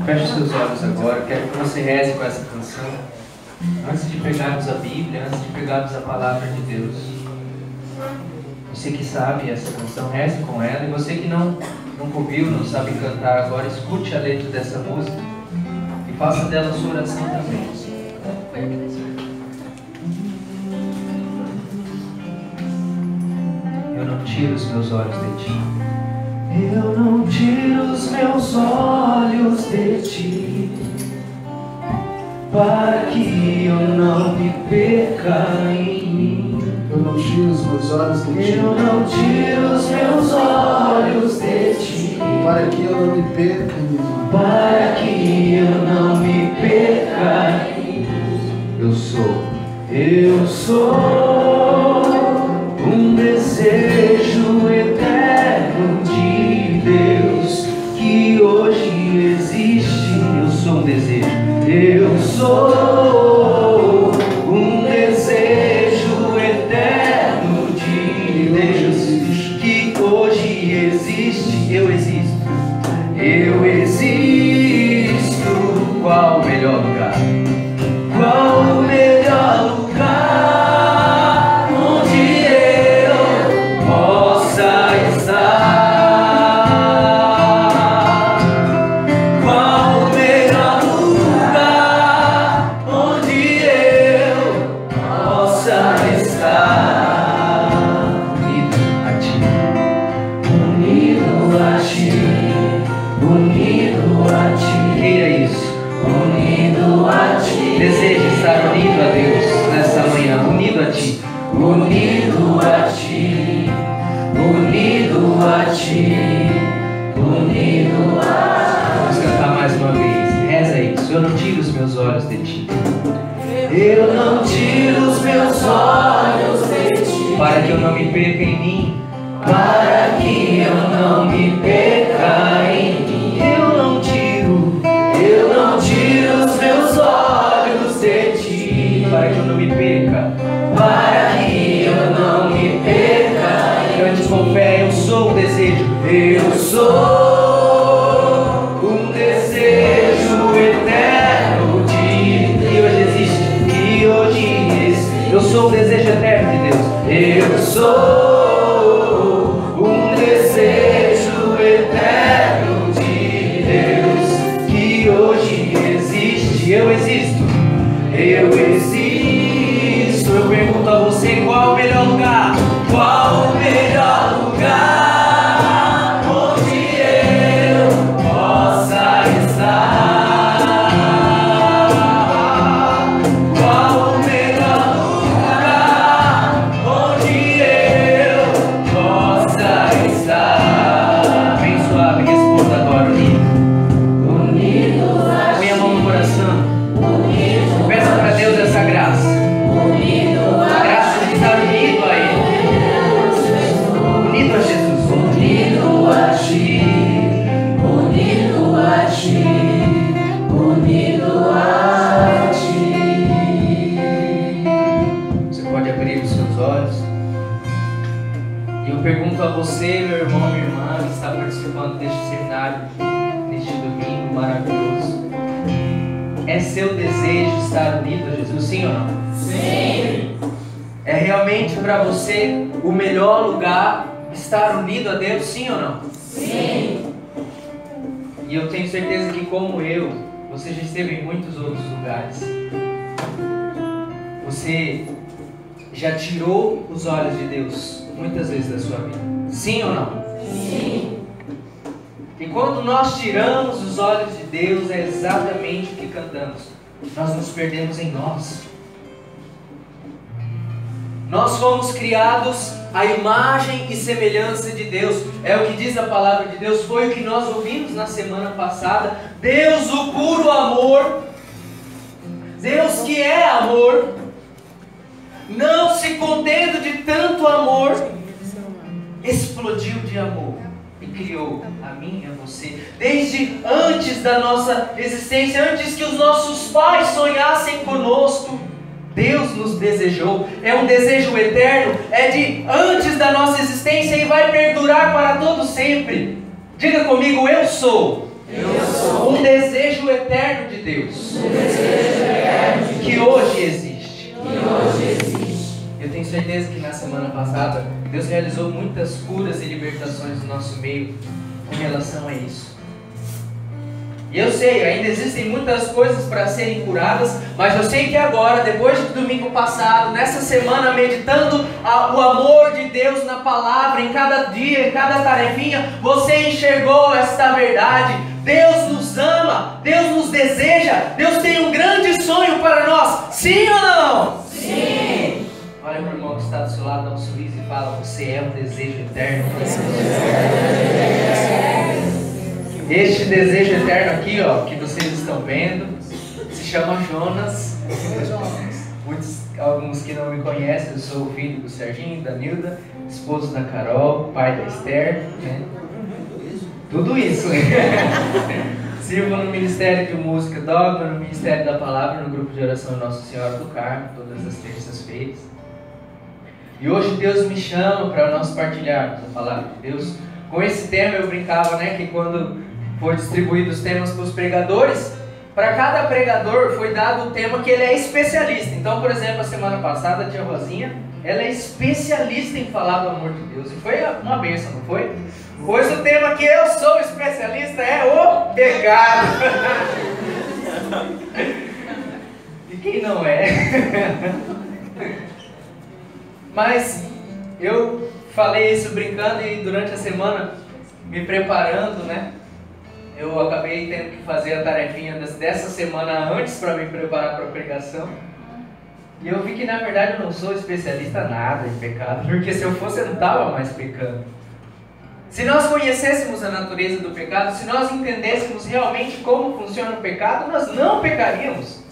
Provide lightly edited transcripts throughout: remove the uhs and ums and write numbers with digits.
Feche seus olhos agora. Quero que você reze com essa canção. Antes de pegarmos a Bíblia, antes de pegarmos a palavra de Deus. Você que sabe essa canção, reze com ela. E você que nunca ouviu, não sabe cantar agora, escute a letra dessa música e faça dela sua oração também. Eu não tiro os meus olhos de ti. Eu não tiro os meus olhos de ti, para que eu não me perca em mim. Eu não tiro os meus olhos de ti. Eu não tiro os meus olhos de ti, Para que eu não me perca em mim. para que eu não me perca em mim. Eu sou um desejo eterno de Deus que hoje existe. Eu sou um desejo. Eu sou um desejo eterno de Deus que hoje existe. Eu existo. Eu existo. Qual o melhor lugar? Qual o melhor lugar onde eu possa estar? Qual o melhor lugar onde eu possa estar? Unido a ti, unido a ti, unido a ti. Queira isso. Unido a ti. Deseja estar unido a Deus nessa manhã. Unido a ti. Unido a ti. Unido a ti. Unido a ti. Vamos cantar mais uma vez. Reza isso. Eu não tiro os meus olhos de ti. Eu não tiro os meus olhos de ti, para que eu não me perca em mim. Para que eu não me perca em mim. Eu não tiro os meus olhos de ti, para que eu não me perca. Para que eu não me perca. Cante com fé. Eu sou um desejo. Eu sou um desejo eterno de Deus. Que hoje existe. Que hoje existe. Eu sou um desejo eterno de Deus. Eu sou um desejo eterno de Deus que hoje existe. Eu existo. Eu existo. Eu pergunto a você: qual o melhor lugar? Qual o melhor lugar onde eu possa estar? Qual o melhor lugar onde eu possa estar? Bem suave, responda agora, unido. Põe a mão no coração. Peça para Deus essa graça. A graça de estar unido a Ele. Unido a Jesus. Unido a Ti. Unido a Ti. Unido a Ti. Você pode abrir os seus olhos. E eu pergunto a você, meu irmão, minha irmã, que está participando deste seminário, neste domingo maravilhoso. É seu desejo estar unido a Jesus, sim ou não? Sim! É realmente para você o melhor lugar estar unido a Deus, sim ou não? Sim! E eu tenho certeza que, como eu, você já esteve em muitos outros lugares. Você já tirou os olhos de Deus muitas vezes da sua vida, sim ou não? Sim! E quando nós tiramos os olhos de Deus, é exatamente o que cantamos. Nós nos perdemos em nós. Nós fomos criados à imagem e semelhança de Deus. É o que diz a palavra de Deus. Foi o que nós ouvimos na semana passada. Deus, o puro amor. Deus que é amor. Não se contendo de tanto amor, explodiu de amor e criou a mim e a você. Desde antes da nossa existência, antes que os nossos pais sonhassem conosco, Deus nos desejou. É um desejo eterno, é de antes da nossa existência e vai perdurar para todo sempre. Diga comigo: eu sou um desejo eterno de Deus que hoje existe. Eu tenho certeza que na semana passada Deus realizou muitas curas e libertações no nosso meio em relação a isso. E eu sei, ainda existem muitas coisas para serem curadas, mas eu sei que agora, depois do domingo passado, nessa semana, meditando o amor de Deus na palavra, em cada dia, em cada tarefinha, você enxergou esta verdade. Deus nos ama, Deus nos deseja, Deus tem um grande sonho para nós, sim ou não? Sim! Olha para o irmão que está do seu lado, dá um sorriso e fala: você é um desejo eterno. Este desejo eterno aqui, ó, que vocês estão vendo, se chama Jonas. Alguns que não me conhecem, eu sou o filho do Serginho, da Nilda, esposo da Carol, pai da Esther, né? Tudo isso. Sirvo no Ministério de Música Dogma, no Ministério da Palavra, no grupo de oração Nossa Senhora do Carmo, todas as terças-feiras. E hoje Deus me chama para nós partilharmos a palavra de Deus. Com esse tema eu brincava, né, que quando foi distribuído os temas para os pregadores, para cada pregador foi dado o tema que ele é especialista. Então, por exemplo, a semana passada a tia Rosinha, ela é especialista em falar do amor de Deus. E foi uma bênção, não foi? Pois o tema que eu sou especialista é o pecado. E quem não é? Mas eu falei isso brincando e durante a semana, me preparando, né? Eu acabei tendo que fazer a tarefinha dessa semana antes para me preparar para a pregação. E eu vi que na verdade eu não sou especialista nada em pecado, porque se eu fosse eu não estava mais pecando. Se nós conhecêssemos a natureza do pecado, se nós entendêssemos realmente como funciona o pecado, nós não pecaríamos.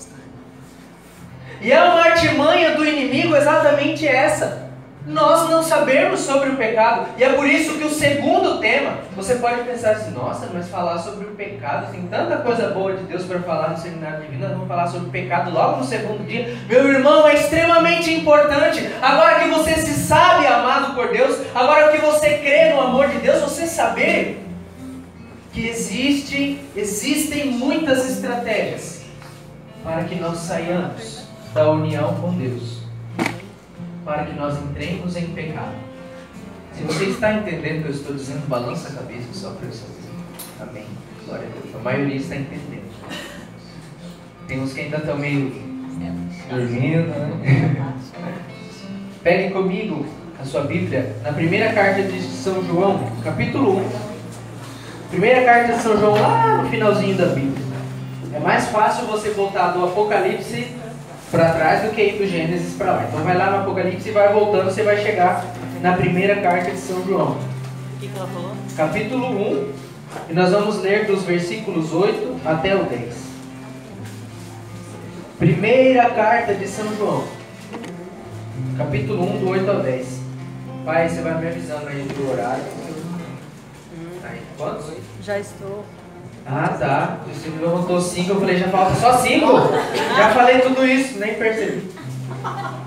E é uma artimanha do inimigo exatamente essa. Nós não sabemos sobre o pecado. E é por isso que o segundo tema, você pode pensar assim: nossa, mas falar sobre o pecado, tem tanta coisa boa de Deus para falar no seminário divino, nós vamos falar sobre o pecado logo no segundo dia. Meu irmão, é extremamente importante. Agora que você se sabe amado por Deus, agora que você crê no amor de Deus, você saber que existem muitas estratégias para que nós saiamos da união com Deus, para que nós entremos em pecado. Se você está entendendo o que eu estou dizendo, balança a cabeça só para eu saber. Amém. Glória a Deus. A maioria está entendendo. Tem uns que ainda estão meio dormindo, né? Pegue comigo a sua Bíblia na primeira carta de São João, capítulo 1. Primeira carta de São João, lá no finalzinho da Bíblia. É mais fácil você voltar do Apocalipse para trás do que ir do Gênesis para lá. Então vai lá no Apocalipse e vai voltando, você vai chegar na primeira carta de São João. O que ela falou? Capítulo 1, e nós vamos ler dos versículos 8 até o 10. Primeira carta de São João, capítulo 1, do 8 ao 10. Pai, você vai me avisando aí do horário. Aí, quantos? Já estou. Ah, tá. Você me levantou 5, eu falei, já falta só 5? Já falei tudo isso, nem percebi.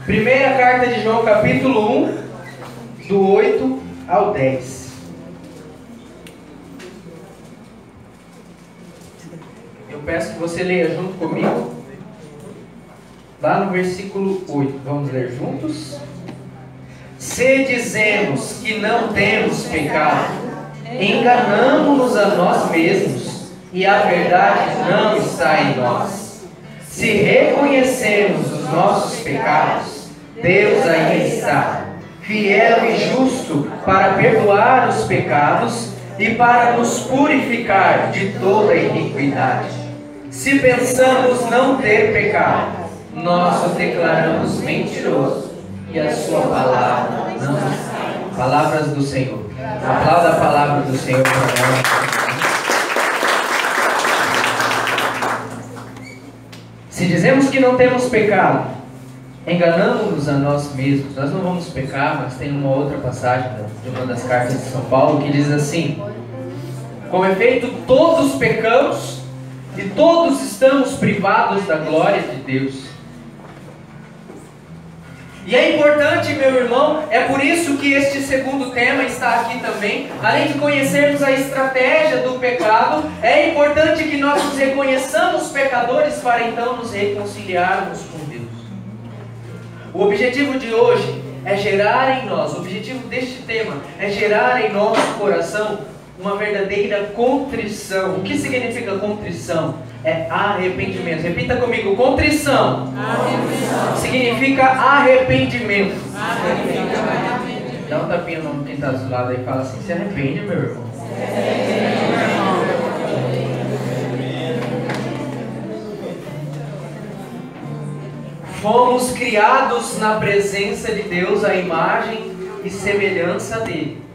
Primeira carta de João, capítulo 1, do 8 ao 10. Eu peço que você leia junto comigo, lá no versículo 8. Vamos ler juntos? Se dizemos que não temos pecado, enganamo-nos a nós mesmos, e a verdade não está em nós. Se reconhecemos os nossos pecados, Deus aí está, fiel e justo para perdoar os pecados e para nos purificar de toda iniquidade. Se pensamos não ter pecado, nós o declaramos mentiroso e a sua palavra não está. Palavras do Senhor. Aplauda a palavra do Senhor para nós. Se dizemos que não temos pecado, enganamos-nos a nós mesmos. Nós não vamos pecar, mas tem uma outra passagem de uma das cartas de São Paulo que diz assim: com efeito, todos pecamos e todos estamos privados da glória de Deus. E é importante, meu irmão, é por isso que este segundo tema está aqui também. Além de conhecermos a estratégia do pecado, é importante que nós nos reconheçamos pecadores para então nos reconciliarmos com Deus. O objetivo de hoje é gerar em nós, o objetivo deste tema é gerar em nosso coração uma verdadeira contrição. O que significa contrição? É arrependimento. Repita comigo, contrição. Arrependimento. Significa arrependimento. Arrependimento. Dá um tapinha no quem está do lado aí e fala assim, se arrepende, meu irmão. Fomos criados na presença de Deus, à imagem e semelhança dele.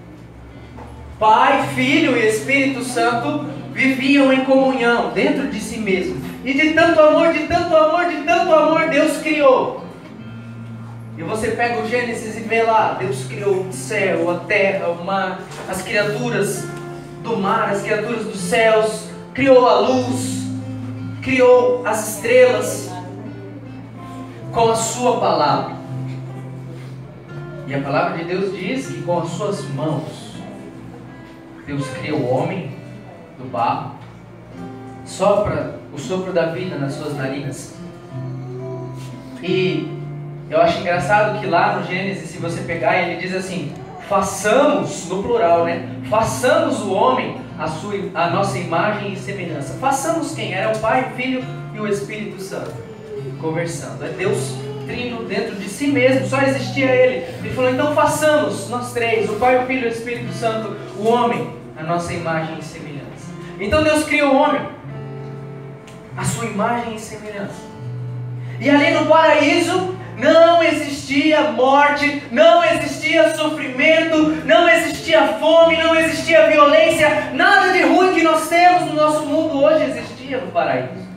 Pai, Filho e Espírito Santo viviam em comunhão dentro de si mesmo. E de tanto amor, de tanto amor, de tanto amor, Deus criou. E você pega o Gênesis e vê lá, Deus criou o céu, a terra, o mar, as criaturas do mar, as criaturas dos céus, criou a luz, criou as estrelas com a sua palavra. E a palavra de Deus diz que com as suas mãos Deus criou o homem do barro, sopra o sopro da vida nas suas narinas. E eu acho engraçado que lá no Gênesis, se você pegar, ele diz assim, façamos, no plural, né? Façamos o homem a nossa imagem e semelhança. Façamos quem? Era o Pai, o Filho e o Espírito Santo conversando. É Deus trino dentro de si mesmo, só existia ele. Ele falou, então façamos nós três, o Pai, o Filho e o Espírito Santo, o homem, a nossa imagem e semelhança. Então Deus criou o homem, a sua imagem e semelhança. E ali no paraíso não existia morte, não existia sofrimento, não existia fome, não existia violência, nada de ruim que nós temos no nosso mundo hoje existia no paraíso.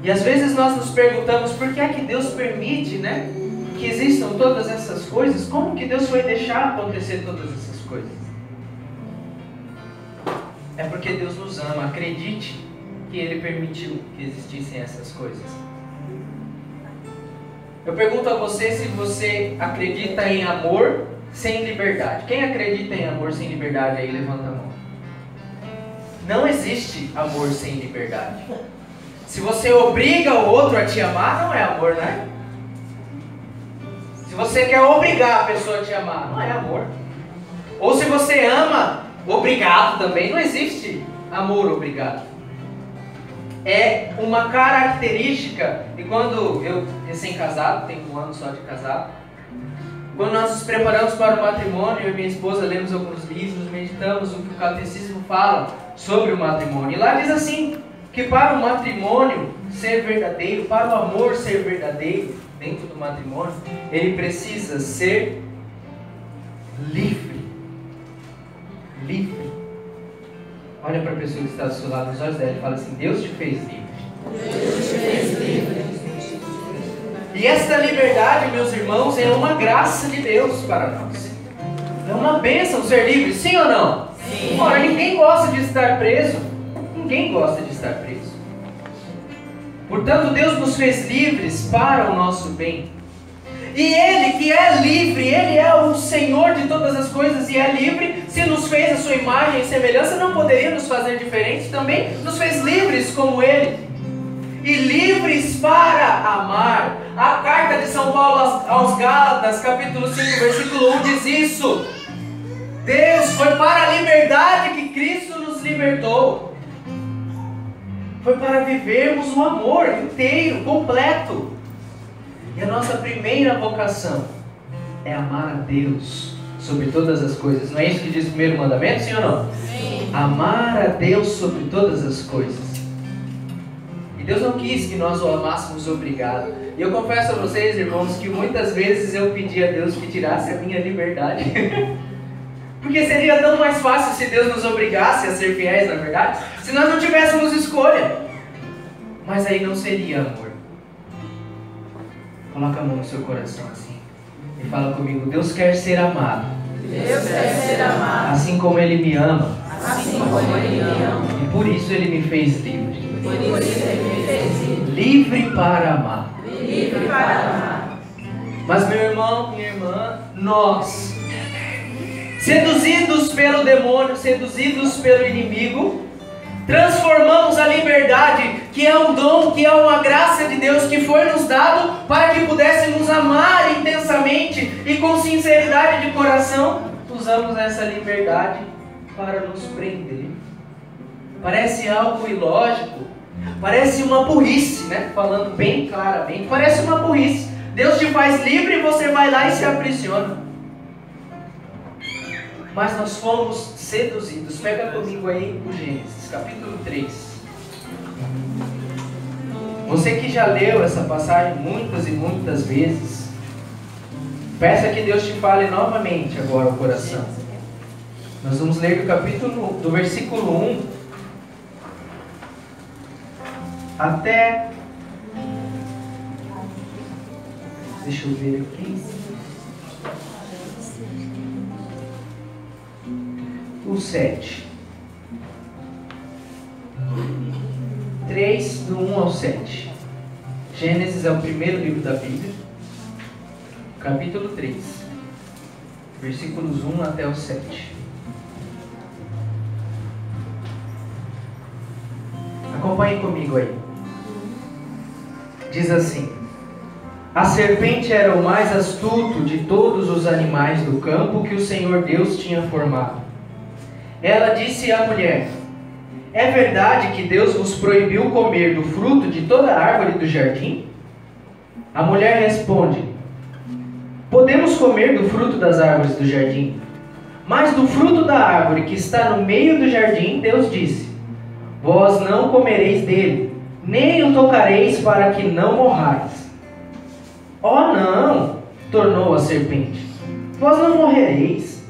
E às vezes nós nos perguntamos por que é que Deus permite, né, que existam todas essas coisas? Como que Deus foi deixar acontecer todas essas coisas? É porque Deus nos ama. Acredite que Ele permitiu que existissem essas coisas. Eu pergunto a você se você acredita em amor sem liberdade. Quem acredita em amor sem liberdade aí, levanta a mão. Não existe amor sem liberdade. Se você obriga o outro a te amar, não é amor, né? Se você quer obrigar a pessoa a te amar, não é amor. Ou se você ama obrigado também, não existe amor obrigado. É uma característica, e quando eu, recém-casado, tenho 1 ano só de casado, quando nós nos preparamos para o matrimônio, eu e minha esposa lemos alguns livros, meditamos o que o catecismo fala sobre o matrimônio. E lá diz assim, que para o matrimônio ser verdadeiro, para o amor ser verdadeiro dentro do matrimônio, ele precisa ser livre. Livre. Olha para a pessoa que está do seu lado, nos olhos dela, e fala assim, Deus te fez livre. Deus te fez livre. E esta liberdade, meus irmãos, é uma graça de Deus para nós. É uma bênção ser livre, sim ou não? Sim. Ora, ninguém gosta de estar preso. Ninguém gosta de estar preso. Portanto, Deus nos fez livres para o nosso bem. E Ele que é livre, Ele é o Senhor de todas as coisas e é livre, se nos fez a sua imagem e semelhança, não poderia nos fazer diferentes, também nos fez livres como Ele. E livres para amar. A carta de São Paulo aos Gálatas, capítulo 5, versículo 1 diz isso. Deus, foi para a liberdade que Cristo nos libertou. Foi para vivermos o amor inteiro, completo. E a nossa primeira vocação é amar a Deus sobre todas as coisas. Não é isso que diz o primeiro mandamento, sim ou não? Sim. Amar a Deus sobre todas as coisas. E Deus não quis que nós o amássemos obrigado. E eu confesso a vocês, irmãos, que muitas vezes eu pedi a Deus que tirasse a minha liberdade. Porque seria tão mais fácil se Deus nos obrigasse a ser fiéis, na verdade, se nós não tivéssemos escolha. Mas aí não seria amor. Coloca a mão no seu coração assim e fala comigo, Deus quer ser amado. Deus quer ser amado. Assim como Ele me ama. assim como ele me ama. E por isso ele me fez livre. Por isso ele me fez livre. Livre para amar. Livre para amar. Mas meu irmão, minha irmã, nós, seduzidos pelo demônio, seduzidos pelo inimigo, transformamos a liberdade, que é um dom, que é uma graça de Deus que foi nos dado para que pudéssemos amar intensamente e com sinceridade de coração, usamos essa liberdade para nos prender. Parece algo ilógico, parece uma burrice, né? Falando bem claramente, parece uma burrice. Deus te faz livre e você vai lá e se aprisiona. Mas nós fomos seduzidos. Pega comigo aí o Gênesis, capítulo 3. Você que já leu essa passagem muitas e muitas vezes, peça que Deus te fale novamente agora o coração. Nós vamos ler do versículo 1 até... Deixa eu ver aqui. O 7. 3, do 1 ao 7. Gênesis é o primeiro livro da Bíblia. Capítulo 3. Versículos 1 até o 7. Acompanhe comigo aí. Diz assim: a serpente era o mais astuto de todos os animais do campo que o Senhor Deus tinha formado. Ela disse à mulher: é verdade que Deus vos proibiu comer do fruto de toda árvore do jardim? A mulher responde: podemos comer do fruto das árvores do jardim. Mas do fruto da árvore que está no meio do jardim, Deus disse: vós não comereis dele, nem o tocareis para que não morrais. Oh não, tornou a serpente, vós não morrereis.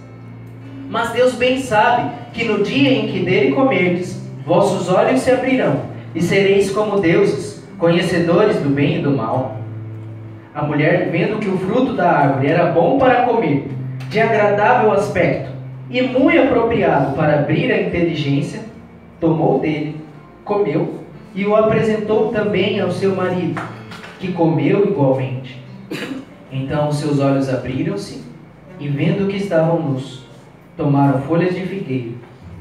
Mas Deus bem sabe que no dia em que dele comerdes, vossos olhos se abrirão, e sereis como deuses, conhecedores do bem e do mal. A mulher, vendo que o fruto da árvore era bom para comer, de agradável aspecto, e muito apropriado para abrir a inteligência, tomou dele, comeu, e o apresentou também ao seu marido, que comeu igualmente. Então os seus olhos abriram-se, e vendo que estavam nus, tomaram folhas de figueira,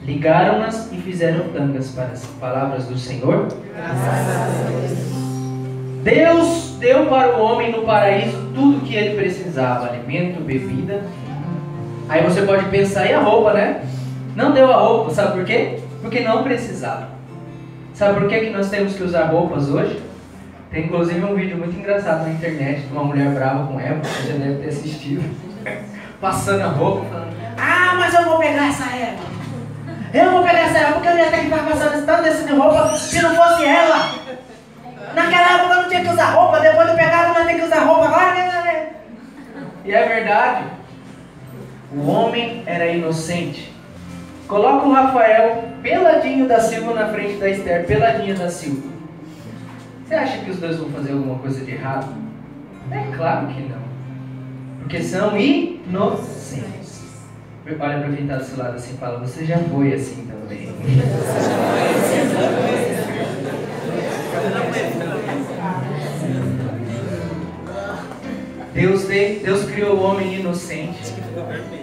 ligaram-nas e fizeram tangas para as palavras do Senhor. Graças a Deus. Deus deu para o homem no paraíso tudo o que ele precisava: alimento, bebida. Aí você pode pensar, e a roupa, né? Não deu a roupa, sabe por quê? Porque não precisava. Sabe por que nós temos que usar roupas hoje? Tem inclusive um vídeo muito engraçado na internet de uma mulher brava com Eva, você já deve ter assistido, passando a roupa, falando: ah, mas eu vou pegar essa Eva. Eu vou pegar essa Eva porque eu ia ter que estar passando tanto desse de roupa se não fosse ela. Naquela época eu não tinha que usar roupa, depois de pegar eu não tinha que usar roupa agora. E é verdade. O homem era inocente. Coloca o Rafael Peladinho da Silva na frente da Esther Peladinha da Silva. Você acha que os dois vão fazer alguma coisa de errado? É claro que não. Porque são inocentes. Olha para quem está do seu lado assim e fala: você já foi assim também. Deus criou o homem inocente.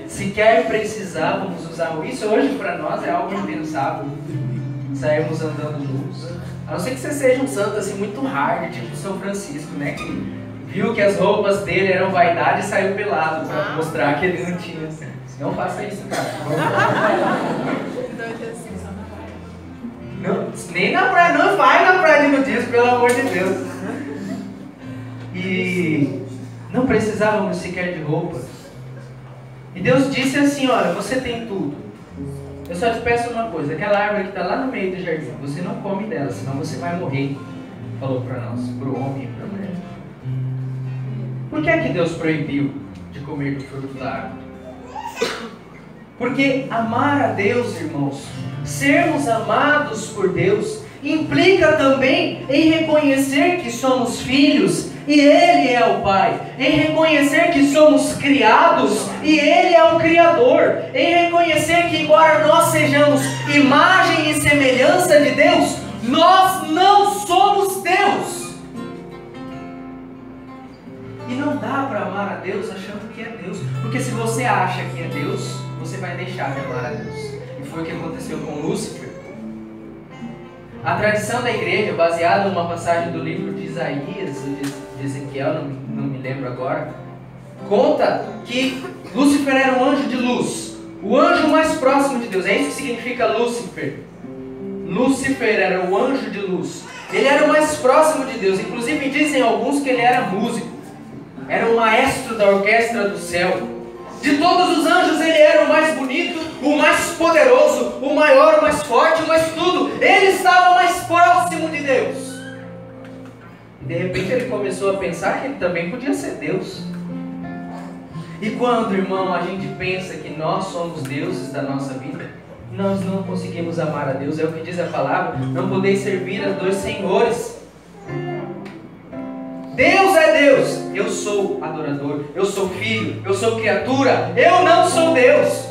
Sequer precisávamos usar isso. Hoje para nós é algo impensável sairmos andando nus. A não ser que você seja um santo assim muito hard, tipo São Francisco, né? Que viu que as roupas dele eram vaidade e saiu pelado para mostrar que ele não tinha. Não faça isso, cara. Não, nem na praia, não vai na praia de nudismo, pelo amor de Deus. E não precisávamos sequer de roupa. E Deus disse assim: olha, você tem tudo. Eu só te peço uma coisa: aquela árvore que está lá no meio do jardim, você não come dela, senão você vai morrer. Falou para nós, para o homem e para a mulher. Por que é que Deus proibiu de comer do fruto da árvore? Porque amar a Deus, irmãos, sermos amados por Deus, implica também em reconhecer que somos filhos, e Ele é o Pai, em reconhecer que somos criados e Ele é o Criador, em reconhecer que embora nós sejamos imagem e semelhança de Deus, nós não somos Deus. E não dá para amar a Deus achando que é Deus, porque se você acha que é Deus, você vai deixar de amar a Deus. E foi o que aconteceu com Lúcifer. A tradição da igreja, baseada numa passagem do livro de Isaías, ou de Ezequiel, não me lembro agora, conta que Lúcifer era um anjo de luz, o anjo mais próximo de Deus. É isso que significa Lúcifer. Lúcifer era o anjo de luz. Ele era o mais próximo de Deus. Inclusive dizem alguns que ele era músico, era o maestro da orquestra do céu. De todos os anjos ele era o mais bonito, o mais poderoso, o maior, o mais forte, o mais tudo. Ele estava mais próximo de Deus. E de repente ele começou a pensar que ele também podia ser Deus. E quando, irmão, a gente pensa que nós somos deuses da nossa vida, nós não conseguimos amar a Deus. É o que diz a palavra: não podeis servir a dois senhores. Deus é Deus, eu sou adorador, eu sou filho, eu sou criatura, eu não sou Deus.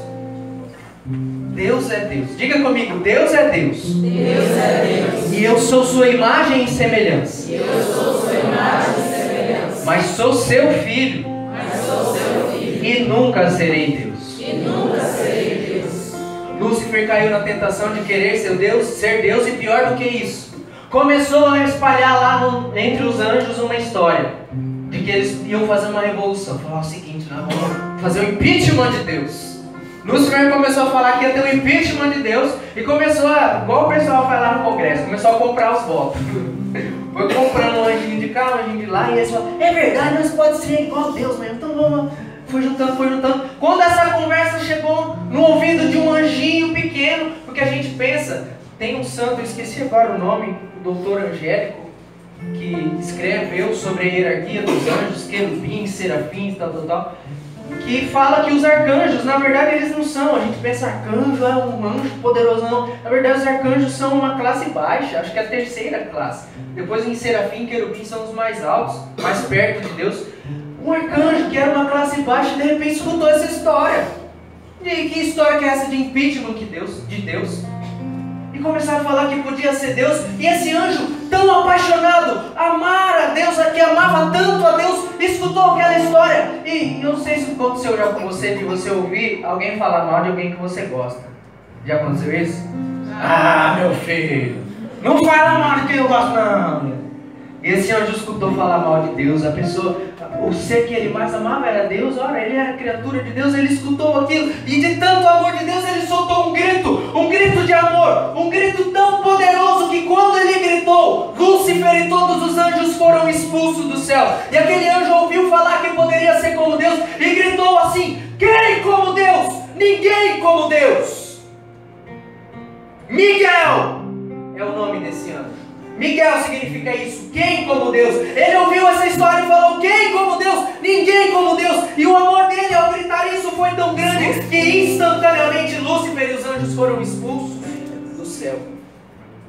Deus é Deus. Diga comigo: Deus é Deus. Deus é Deus. E eu sou sua imagem e semelhança. E eu sou sua imagem e semelhança. Mas sou seu filho. Mas sou seu filho. E nunca serei Deus. E nunca serei Deus. Lúcifer caiu na tentação de querer ser Deus, e pior do que isso, começou a espalhar lá entre os anjos uma história de que eles iam fazer uma revolução. Falar o seguinte: nós vamos fazer o impeachment de Deus. Lúcifer começou a falar que ia ter o impeachment de Deus e começou a, igual o pessoal faz lá no Congresso, começou a comprar os votos. Foi comprando um anjinho de cá, um anjinho de lá, e eles falaram: é verdade, nós pode ser igual a Deus mesmo, então vamos. Foi juntando, foi juntando. Quando essa conversa chegou no ouvido de um anjinho pequeno, porque a gente pensa, tem um santo, eu esqueci agora o nome, o doutor Angélico, que escreveu sobre a hierarquia dos anjos, querubins, serafins, tal, que fala que os arcanjos, na verdade, eles não são. A gente pensa arcanjo é um anjo poderoso, não. Na verdade, os arcanjos são uma classe baixa, acho que é a terceira classe. Depois, em serafim e querubim são os mais altos, mais perto de Deus. Um arcanjo que era uma classe baixa, de repente escutou essa história. E aí, que história que é essa de impeachment de Deus? E começaram a falar que podia ser Deus. E esse anjo, tão apaixonado, amar a Deus, que amava tanto a Deus, escutou aquela história. E eu não sei se aconteceu já com você, de você ouvir alguém falar mal de alguém que você gosta. Já aconteceu isso? Ah, meu filho, não fala mal de quem eu gosto, não. E esse anjo escutou falar mal de Deus. A pessoa, o ser que ele mais amava era Deus. Ora, ele era criatura de Deus. Ele escutou aquilo, e de tanto amor de Deus ele soltou um grito de amor, um grito tão poderoso que quando ele gritou, Lúcifer e todos os anjos foram expulsos do céu. E aquele anjo ouviu falar que poderia ser como Deus e gritou assim: quem como Deus? Ninguém como Deus. Miguel é o nome desse anjo. Miguel significa isso, quem como Deus. Ele ouviu essa história e falou: quem como Deus? Ninguém como Deus. E o amor dele ao gritar isso foi tão grande que instantaneamente Lúcifer e os anjos foram expulsos do céu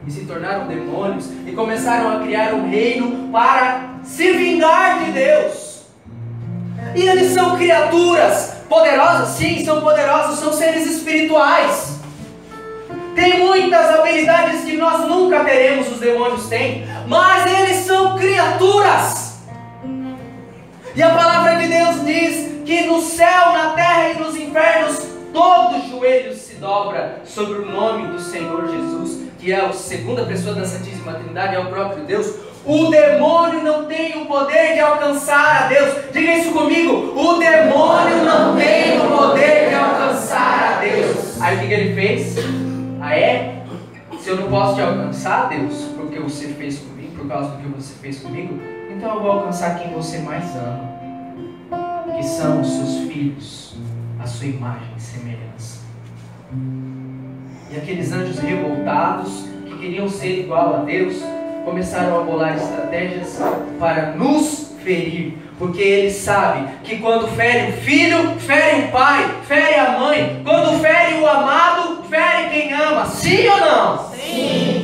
e se tornaram demônios e começaram a criar um reino para se vingar de Deus. E eles são criaturas poderosas? Sim, são poderosos, são seres espirituais. Tem muitas habilidades que nós nunca teremos, os demônios têm, mas eles são criaturas. E a palavra de Deus diz que no céu, na terra e nos infernos, todo joelho se dobra sobre o nome do Senhor Jesus, que é a segunda pessoa da Santíssima Trindade, é o próprio Deus. O demônio não tem o poder de alcançar a Deus. Diga isso comigo: o demônio não tem o poder de alcançar a Deus. Aí o que ele fez? Ah, é? Se eu não posso te alcançar, Deus, porque você fez comigo, por causa do que você fez comigo, então eu vou alcançar quem você mais ama, que são os seus filhos, a sua imagem e semelhança. E aqueles anjos revoltados, que queriam ser igual a Deus, começaram a bolar estratégias para nos ferir, porque eles sabem que quando fere o filho, fere o pai, fere a mãe. Quando fere o amado, fere quem ama. Sim ou não? Sim.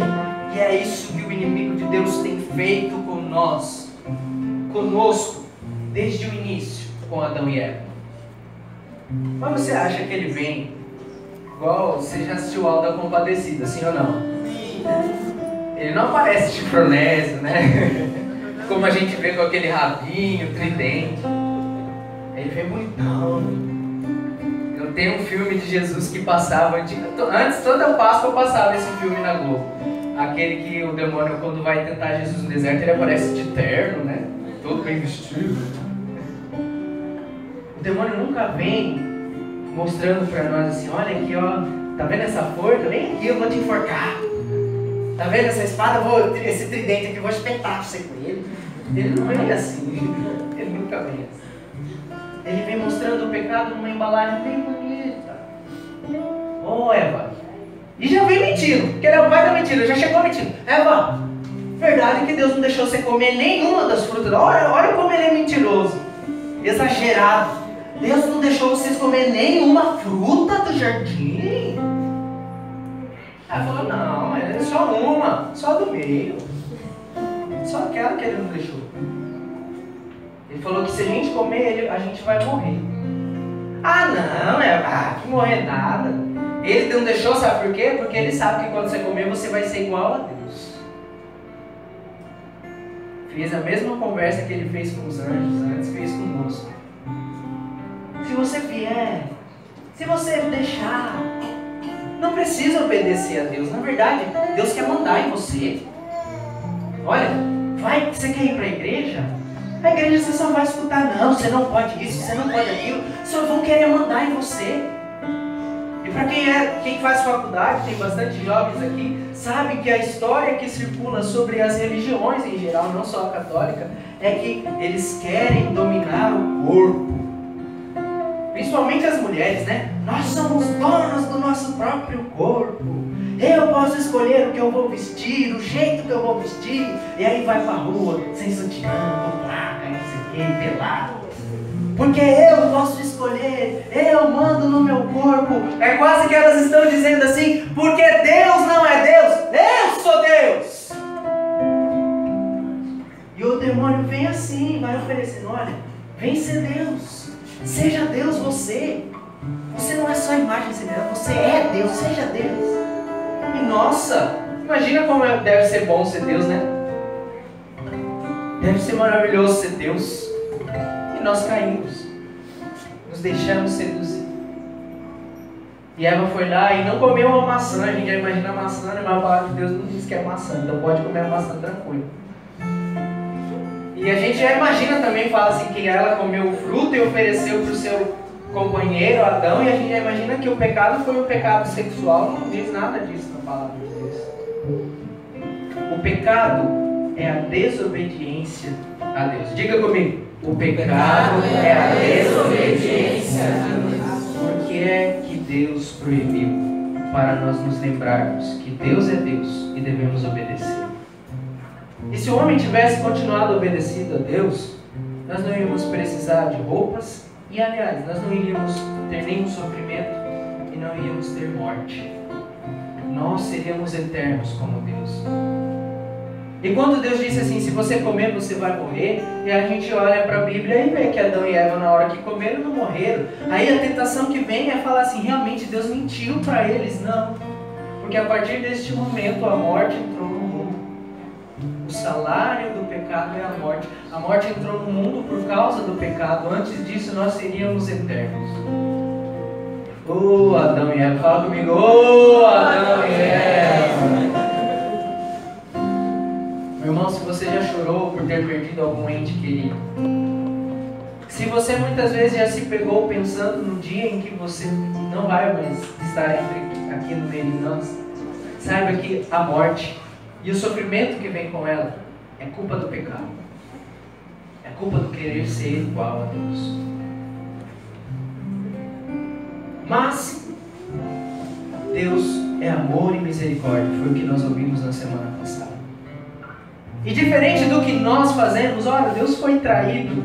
E é isso que o inimigo de Deus tem feito com nós. conosco desde o início com Adão e Eva. Mas você acha que ele vem igual, você já assistiu o Auto da Compadecida, sim ou não? Ele não aparece chifronésio, né? Como a gente vê com aquele rabinho, tridente. Ele vem bonitão. Eu tenho um filme de Jesus que passava antes, toda Páscoa passava esse filme na Globo. Aquele que o demônio, quando vai tentar Jesus no deserto, ele aparece de terno, né? Todo bem vestido. O demônio nunca vem mostrando pra nós assim, olha aqui, ó, tá vendo essa forca? Vem aqui, eu vou te enforcar. Tá vendo essa espada? Esse tridente aqui, eu vou espetar você com ele. Ele não vem assim, ele nunca vem assim. Ele vem mostrando o pecado numa embalagem bem bonita. Oh, Eva. E já vem mentindo, porque ele é o pai da mentira, já chegou mentindo. Eva, verdade que Deus não deixou você comer nenhuma das frutas. Olha como ele é mentiroso, exagerado. Deus não deixou vocês comer nenhuma fruta do jardim. Ela falou, não, é só uma, só do meio. Só aquela que ele não deixou. Ele falou que se a gente comer, a gente vai morrer. Ah, não, que morrer nada. Ele não deixou, sabe por quê? Porque ele sabe que quando você comer, você vai ser igual a Deus. Fez a mesma conversa que ele fez com os anjos, antes fez conosco. Se você vier, se você deixar, não precisa obedecer a Deus. Na verdade, Deus quer mandar em você. Olha, você quer ir para a igreja? A igreja você só vai escutar, não, você não pode isso, você não pode aquilo. Só vão querer mandar em você. E para quem faz faculdade, tem bastante jovens aqui, sabe que a história que circula sobre as religiões em geral, não só a católica, é que eles querem dominar o corpo. Principalmente as mulheres, né? Nós somos donas do nosso próprio corpo. Eu posso escolher o que eu vou vestir, o jeito que eu vou vestir. E aí vai pra rua, sem sutiã, com placa, não sei o que, pelado. Porque eu posso escolher, eu mando no meu corpo. É quase que elas estão dizendo assim, porque Deus não é Deus, eu sou Deus. E o demônio vem assim, vai oferecendo, olha, vem ser Deus. Seja Deus você. Você não é só imagem semelhante, você é Deus, seja Deus. E nossa, imagina como deve ser bom ser Deus, né? Deve ser maravilhoso ser Deus. E nós caímos, nos deixamos seduzir. E Eva foi lá e não comeu uma maçã. A gente já imagina a maçã, mas a palavra de Deus não diz que é maçã, então pode comer a maçã tranquilo. E a gente já imagina também, fala assim, que ela comeu o fruto e ofereceu para o seu companheiro Adão, e a gente já imagina que o pecado foi um pecado sexual. Não diz nada disso na palavra de Deus. O pecado é a desobediência a Deus. Diga comigo, o pecado é a desobediência a Deus. Por que é que Deus proibiu? Para nós nos lembrarmos que Deus é Deus e devemos obedecer. E se o homem tivesse continuado obedecido a Deus, nós não íamos precisar de roupas e, aliás, nós não iríamos ter nenhum sofrimento e não íamos ter morte. Nós seríamos eternos como Deus. E quando Deus disse assim, se você comer, você vai morrer, e a gente olha para a Bíblia e vê que Adão e Eva, na hora que comeram, não morreram. Aí a tentação que vem é falar assim, realmente Deus mentiu para eles. Não, porque a partir deste momento a morte entrou no mundo. O salário do pecado é a morte. A morte entrou no mundo por causa do pecado. Antes disso nós seríamos eternos. Oh, Adão e Eva, fala comigo. Oh, Adão e Eva. Meu irmão, se você já chorou por ter perdido algum ente querido, se você muitas vezes já se pegou pensando no dia em que você não vai mais estar aqui no meio de nós, saiba que a morte e o sofrimento que vem com ela é culpa do pecado. É culpa do querer ser igual a Deus. Mas Deus é amor e misericórdia. Foi o que nós ouvimos na semana passada. E diferente do que nós fazemos, olha, Deus foi traído,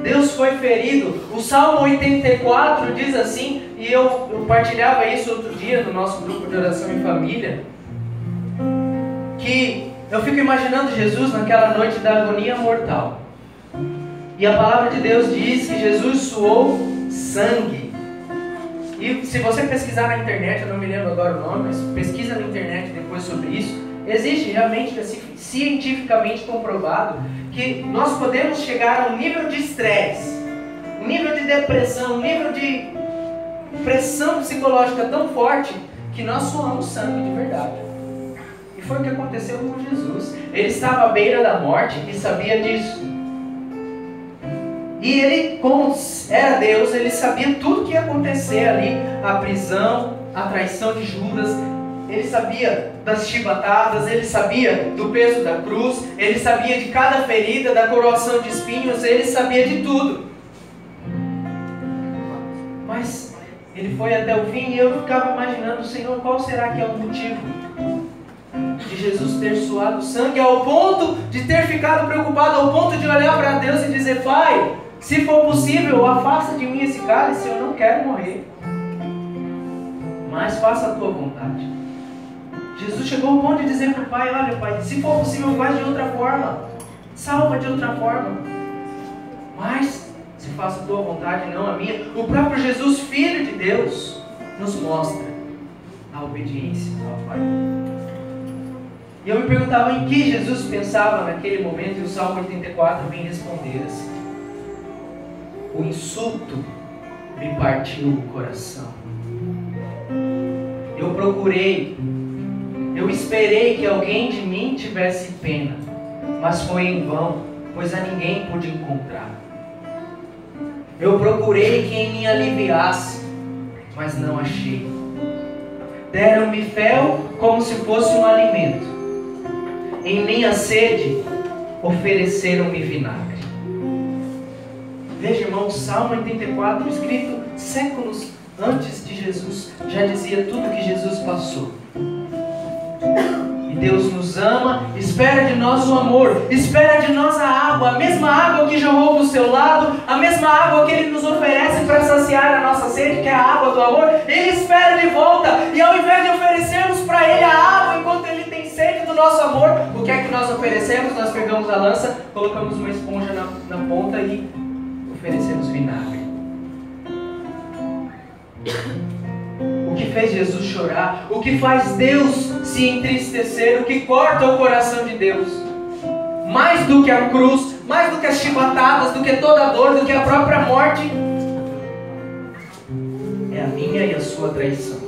Deus foi ferido. O Salmo 84 diz assim, e eu partilhava isso outro dia no nosso grupo de oração em família, que eu fico imaginando Jesus naquela noite da agonia mortal. E a palavra de Deus diz que Jesus suou sangue. E se você pesquisar na internet, eu não me lembro agora o nome, mas pesquisa na internet depois sobre isso, existe realmente cientificamente comprovado que nós podemos chegar a um nível de estresse, um nível de depressão, um nível de pressão psicológica tão forte que nós suamos sangue de verdade. E foi o que aconteceu com Jesus. Ele estava à beira da morte e sabia disso. E ele, como era Deus, ele sabia tudo que ia acontecer ali, a prisão, a traição de Judas. Ele sabia das chibatadas, ele sabia do peso da cruz, ele sabia de cada ferida, da coroação de espinhos, ele sabia de tudo. Mas ele foi até o fim e eu ficava imaginando, Senhor, qual será que é o motivo de Jesus ter suado sangue ao ponto de ter ficado preocupado, ao ponto de olhar para Deus e dizer: Pai, se for possível, afasta de mim esse cálice, eu não quero morrer, mas faça a tua vontade. Jesus chegou ao ponto de dizer para o Pai: olha, Pai, se for possível, faz de outra forma, salva de outra forma, mas se faça a tua vontade, não a minha. O próprio Jesus, Filho de Deus, nos mostra a obediência ao Pai. E eu me perguntava em que Jesus pensava naquele momento, e o Salmo 84 vem responder assim: o insulto me partiu o coração. Eu procurei, eu esperei que alguém de mim tivesse pena, mas foi em vão, pois a ninguém pude encontrar. Eu procurei quem me aliviasse, mas não achei. Deram-me fel como se fosse um alimento. Em minha sede, ofereceram-me vinagre. Veja, irmão, o Salmo 84, escrito séculos antes de Jesus, já dizia tudo que Jesus passou. E Deus nos ama, espera de nós o amor, espera de nós a água, a mesma água que jorrou do seu lado, a mesma água que Ele nos oferece para saciar a nossa sede, que é a água do amor. Ele espera de volta, e ao invés de oferecermos para Ele a água enquanto Ele tem sede do nosso amor, o que é que nós oferecemos? Nós pegamos a lança, colocamos uma esponja na ponta e oferecemos vinagre. O que fez Jesus chorar, o que faz Deus se entristecer, o que corta o coração de Deus, mais do que a cruz, mais do que as chibatadas, do que toda a dor, do que a própria morte, é a minha e a sua traição.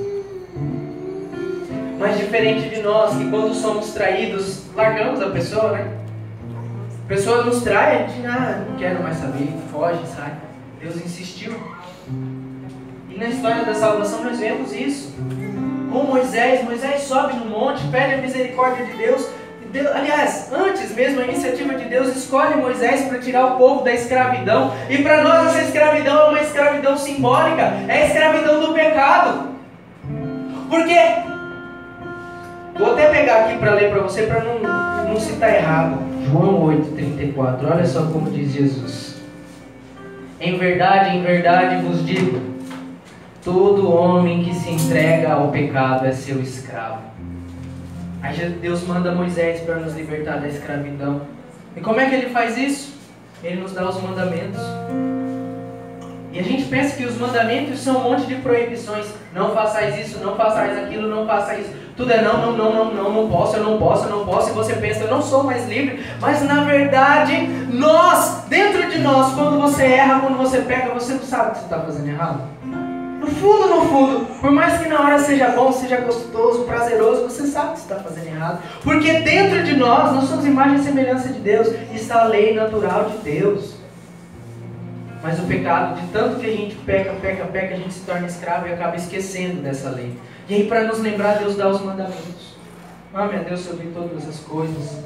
Mas diferente de nós, que quando somos traídos, largamos a pessoa, né? A pessoa nos trai, a gente, não quero mais saber, foge, sai. Deus insistiu. E na história da salvação nós vemos isso. Com Moisés sobe no monte, pede a misericórdia de Deus. Aliás, antes mesmo, a iniciativa de Deus escolhe Moisés para tirar o povo da escravidão. E para nós essa escravidão é uma escravidão simbólica, é a escravidão do pecado. Por quê? Vou até pegar aqui para ler para você, para não citar errado. João 8,34, olha só como diz Jesus: em verdade vos digo, todo homem que se entrega ao pecado é seu escravo. Aí Deus manda Moisés para nos libertar da escravidão. E como é que Ele faz isso? Ele nos dá os mandamentos. E a gente pensa que os mandamentos são um monte de proibições. Não façais isso, não façais aquilo, não façais isso. Tudo é não posso, eu não posso. E você pensa, eu não sou mais livre. Mas na verdade, dentro de nós, quando você erra, quando você peca, você não sabe que você está fazendo errado. No fundo, por mais que na hora seja bom, seja gostoso, prazeroso, você sabe que você está fazendo errado. Porque dentro de nós somos imagem e semelhança de Deus. E está a lei natural de Deus. Mas o pecado, de tanto que a gente peca, a gente se torna escravo e acaba esquecendo dessa lei. E aí, para nos lembrar, Deus dá os mandamentos. Ame a Deus sobre todas as coisas.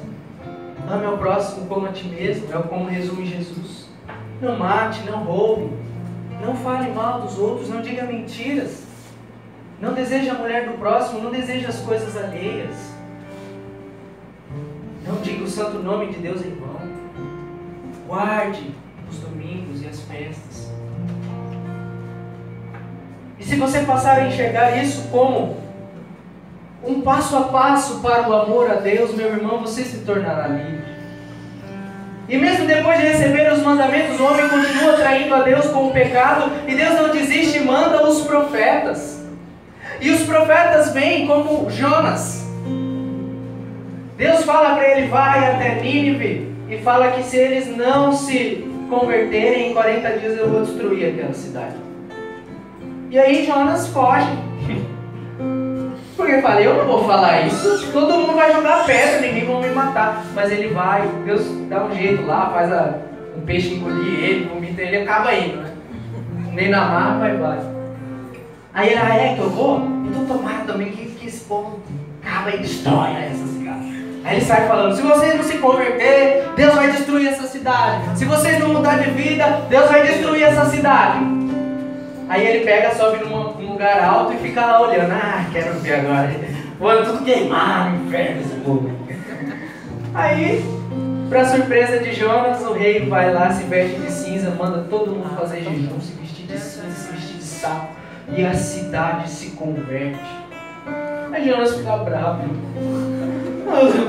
Ame ao próximo como a ti mesmo. É como resume Jesus. Não mate, não roube. Não fale mal dos outros, não diga mentiras. Não deseje a mulher do próximo, não deseje as coisas alheias. Não diga o santo nome de Deus em vão. Guarde os domingos e as festas. E se você passar a enxergar isso como um passo a passo para o amor a Deus, meu irmão, você se tornará livre. E mesmo depois de receber os mandamentos, o homem continua traindo a Deus com o pecado, e Deus não desiste e manda os profetas. E os profetas vêm como Jonas. Deus fala para ele, vai até Nínive, e fala que se eles não se converterem, em 40 dias eu vou destruir aquela cidade. E aí Jonas foge. Porque fala, eu não vou falar isso, todo mundo vai jogar pedra, ninguém vai me matar. Mas ele vai, Deus dá um jeito lá, faz o peixe engolir ele, vomita ele, acaba indo, né? Nem na mar, vai. Aí ele, é que eu vou? Então tomara também que esse povo acaba e destrói essa cidade. Aí ele sai falando, se vocês não se converter, Deus vai destruir essa cidade. Se vocês não mudar de vida, Deus vai destruir essa cidade. Aí ele pega, sobe num lugar alto e fica lá olhando. Quero ver agora. Vou tudo queimar no inferno esse povo. Aí, pra surpresa de Jonas, o rei vai lá, se veste de cinza, manda todo mundo fazer jejum, se vestir de cinza, se vestir de saco. E a cidade se converte. Aí Jonas fica bravo.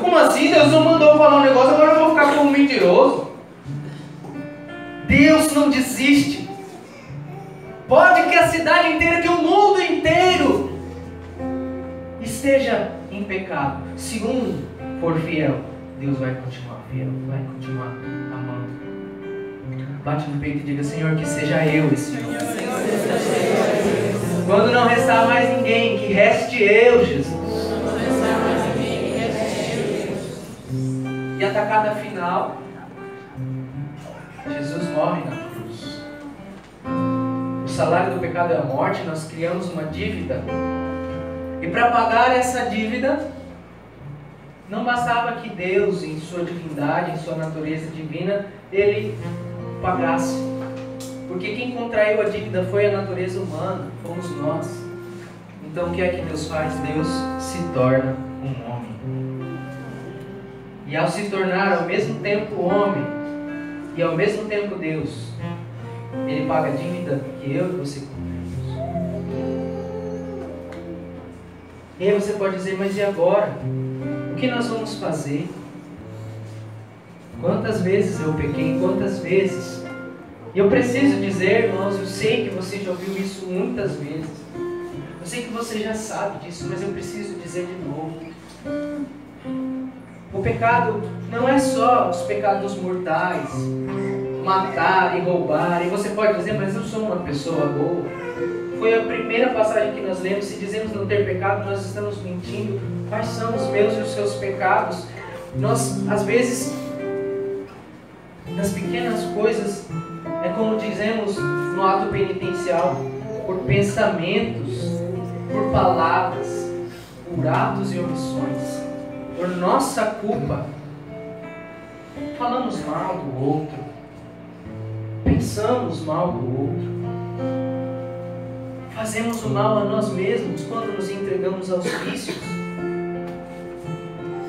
Como assim? Deus não mandou falar um negócio, agora eu vou ficar como um mentiroso. Deus não desiste. Pode que a cidade inteira, que o mundo inteiro esteja em pecado. Se um for fiel, Deus vai continuar fiel, vai continuar amando. Bate no peito e diga, Senhor, que seja eu esse homem. Quando não restar mais ninguém, que reste eu, Jesus. E a tacada final, Jesus morre na cruz. O salário do pecado é a morte, nós criamos uma dívida. E para pagar essa dívida, não bastava que Deus, em sua divindade, em sua natureza divina, Ele pagasse. Porque quem contraiu a dívida foi a natureza humana, fomos nós. Então o que é que Deus faz? Deus se torna um homem. E ao se tornar ao mesmo tempo homem e ao mesmo tempo Deus, Ele paga a dívida que eu e você cumprimos. E aí você pode dizer, mas e agora? O que nós vamos fazer? Quantas vezes eu pequei? Quantas vezes? E eu preciso dizer, irmãos, eu sei que você já ouviu isso muitas vezes. Eu sei que você já sabe disso, mas eu preciso dizer de novo. O pecado não é só os pecados mortais, matar e roubar. E você pode dizer, mas eu sou uma pessoa boa. Foi a primeira passagem que nós lemos. Se dizemos não ter pecado, nós estamos mentindo. Quais são os meus e os seus pecados? Nós, às vezes, nas pequenas coisas, é como dizemos no ato penitencial, por pensamentos, por palavras, por atos e omissões, por nossa culpa, falamos mal do outro, pensamos mal do outro, fazemos o mal a nós mesmos quando nos entregamos aos vícios.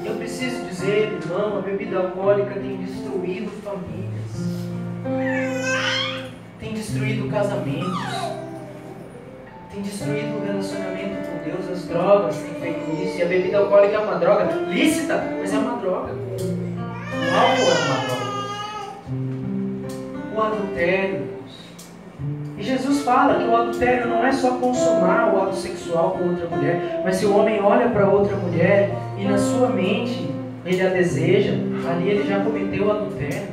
Eu preciso dizer, irmão, a bebida alcoólica tem destruído famílias, tem destruído casamentos, tem destruído o relacionamento com Deus. As drogas têm feito isso. E a bebida alcoólica é uma droga lícita, mas é uma droga. O álcool é uma droga. O adultério. E Jesus fala que o adultério não é só consumar o ato sexual com outra mulher, mas se o homem olha para outra mulher e na sua mente ele a deseja, ali ele já cometeu o adultério.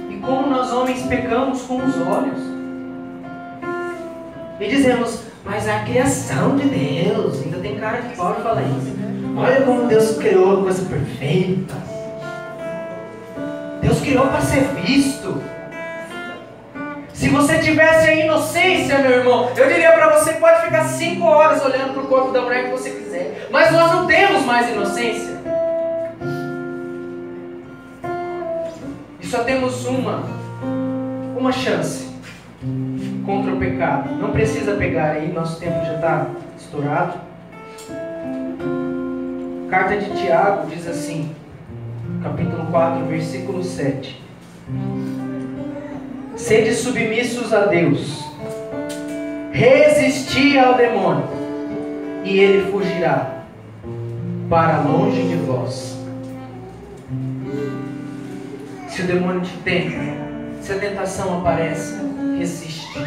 E como nós homens pecamos com os olhos. E dizemos, mas a criação de Deus, ainda tem cara que pode falar isso. Olha como Deus criou a coisa perfeita. Deus criou para ser visto. Se você tivesse a inocência, meu irmão, eu diria para você, pode ficar 5 horas olhando para o corpo da mulher que você quiser. Mas nós não temos mais inocência. E só temos uma chance contra o pecado. Não precisa pegar aí, nosso tempo já está estourado. Carta de Tiago diz assim, capítulo 4, versículo 7. Sede submissos a Deus, resisti ao demônio, e ele fugirá para longe de vós. Se o demônio te tenta, se a tentação aparece, resiste.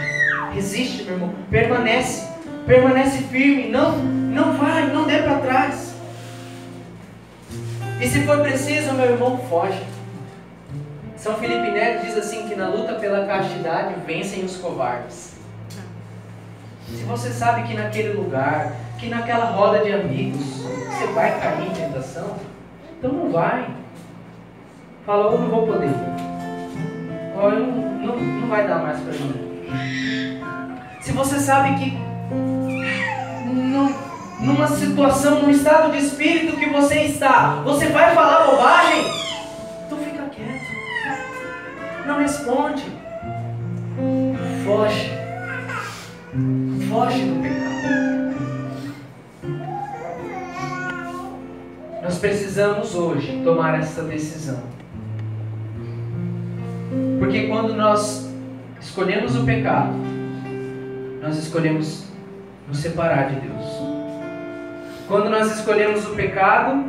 Resiste, meu irmão. Permanece. Permanece firme. Não vai, não dê para trás. E se for preciso, meu irmão, foge. São Felipe Neri diz assim que na luta pela castidade vencem os covardes. Se você sabe que naquele lugar, que naquela roda de amigos, você vai cair em tentação, então não vai. Fala, eu não vou poder. Ou não vai dar mais para mim. Se você sabe que numa situação, num estado de espírito que você está, você vai falar bobagem, então fica quieto. Não responde. Foge. Foge do pecado. Nós precisamos hoje tomar essa decisão. Porque quando nós escolhemos o pecado, nós escolhemos nos separar de Deus. Quando nós escolhemos o pecado,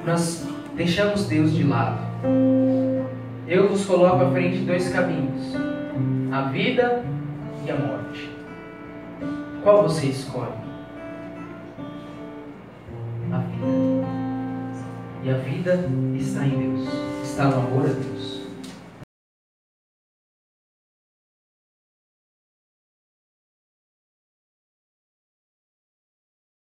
nós deixamos Deus de lado. Eu vos coloco à frente de dois caminhos: a vida e a morte. Qual você escolhe? A vida. E a vida está em Deus, está no amor a Deus.